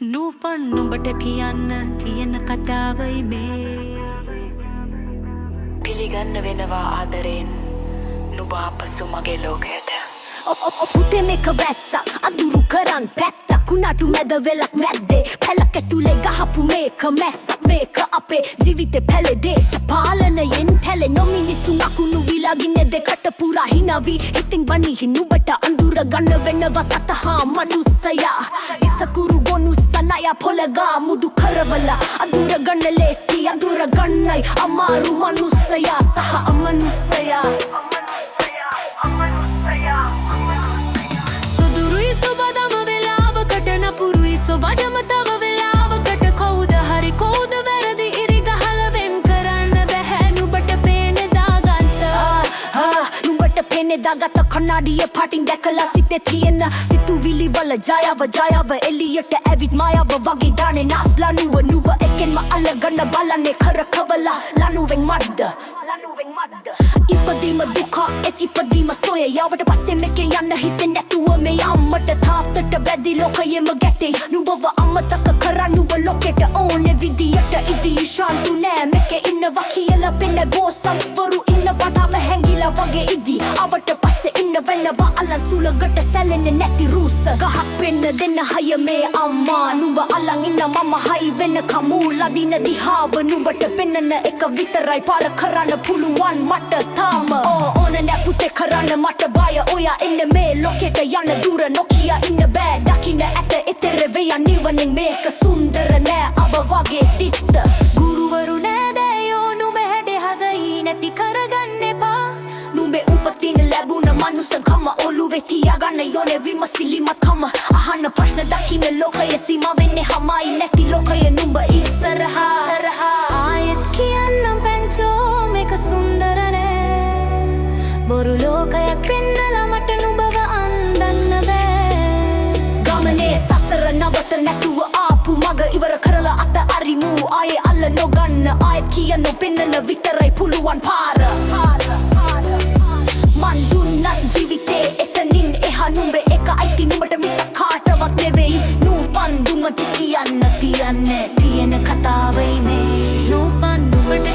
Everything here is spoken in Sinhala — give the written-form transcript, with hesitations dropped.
නූපන් නුඹට කියන්න තියෙන කතාවයි මේ පිළිගන්න වෙනවා ආදරෙන් නුඹ ආපසු මගේ ලෝකයට පුතේ මේක වැස්සක් අඳුරු කරන් පැත්තක් කුණාටු මැද වෙලක් නැද්දේ පැලක ඇතුලේ ගහපු මේක මැස්සක් මේක අපේ ජීවිතේ පැලේ දේශපාලනයෙන් තැලේ නොමිනිසුන් අකුණු විලාගින්නේ දෙකට පුරා හිනවි ඉතින් බනිහි නුඹට අඳුර ගන්න වෙනවා සතහා මනුස්සයා ඉසකුරු ගොනුස්සනය පොළගා මුදු කරවලා අඳුර ගන්න ලේසි අඳුර ගන්නයි අමාරු මනුස්සයා සහ අමනුස්සයා සුබදම වෙලාවකට නපුරුයි සොබඩම තව වෙලාවකට කවුද හරි කවුද වැරදි ඉරිගහල වෙන් කරන්න බැහැ නුඹට පේන්නේ දාගත්ත නුඹට පේන්නේ දාගත්ත කණ්ණාඩියේ පාටින් දැකලා සිතේ තියෙන සිතුවිලි වල ජයව එළියට ඇවිත් මායව වගේ දාන්නේ නාස්ලා නුඹ එකෙන්ම අල්ලගන්න බලන්නේ කරකවලා ලනුවෙන් මඩ ඉපදීම දුක ඉපදීම සොය යවට පස්සේ මේකේ යන්න හිතෙන්නේ නැතුව මේ අම්මට තාත්තට බැදි ලෝකයෙම ගැටේ නුඹව අමතක කරන් නුඹ ලෝකෙට ඕනේ විදියට ඉදී ශාන්තු නෑ මේකේ ඉන්නවා කියලා පෙන්නේ බෝසත්වරු ඉන්නවා තාම හැංගිලා වගේ ඉදී අවට පස්සේ ඉන්න වෙනවා අලන් සුලකට සැලෙන්නේ නැති රූස ගහක් වෙන්න දෙන්න හය මේ අම්මා නුඹ අලන් ඉන්න මම හයි වෙන්න කමූලා දින දිහාව නුඹට පෙන්නන එක විතරයි පාර කරන්න පුළුවන් මට තාම ඕන නෑ පුතේ කරන්න මට බය ඔයා එන්න මේ ලෝකෙට යන්න දුර නොකිය ඉන්න බෑ දකින්න ඇත එතෙර වෙය නිවනෙන් මේක සුන්දර නෑ අබ වගේ තිත්ත ගුරුවරු නෑ දයෝ නුඹ හැඩේ හදයි නැති කරගන්න එපා නුඹේ උපතින් ලැබුණ මනුස්සකම ඔළුවේ තියාගන්න යෝනේ විමසිලිමත්කම අහන්න ප්‍රශ්න දකින්න ලෝකයේ සීමා වෙන්නේ හමයි නැති ලෝකයේ නුඹ ඉස්සරහා ආයෙත් කියන්නම් පැංචෝ මේක සුන්දර නෑ බොරු ලෝකයක් පෙන්නලා මට නුඹව අන්දන්න බෑ ගමනේ සසර නවත නැතුව ආපු මග ඉවර කරලා අත අරිමු ආයේ අල්ල නොගන්න ආයෙත් කියන්න පෙන්නන විතරයි පුළුවන් පාර මන් දුන්නත් ජීවිතේ එතනින් එහා නුඹ එක අයිති නුඹට මිස කාටවත් නෙවෙයි නූපන් දුඟට කියන්න තියෙන කතාවයි මේ නූපන් නුඹට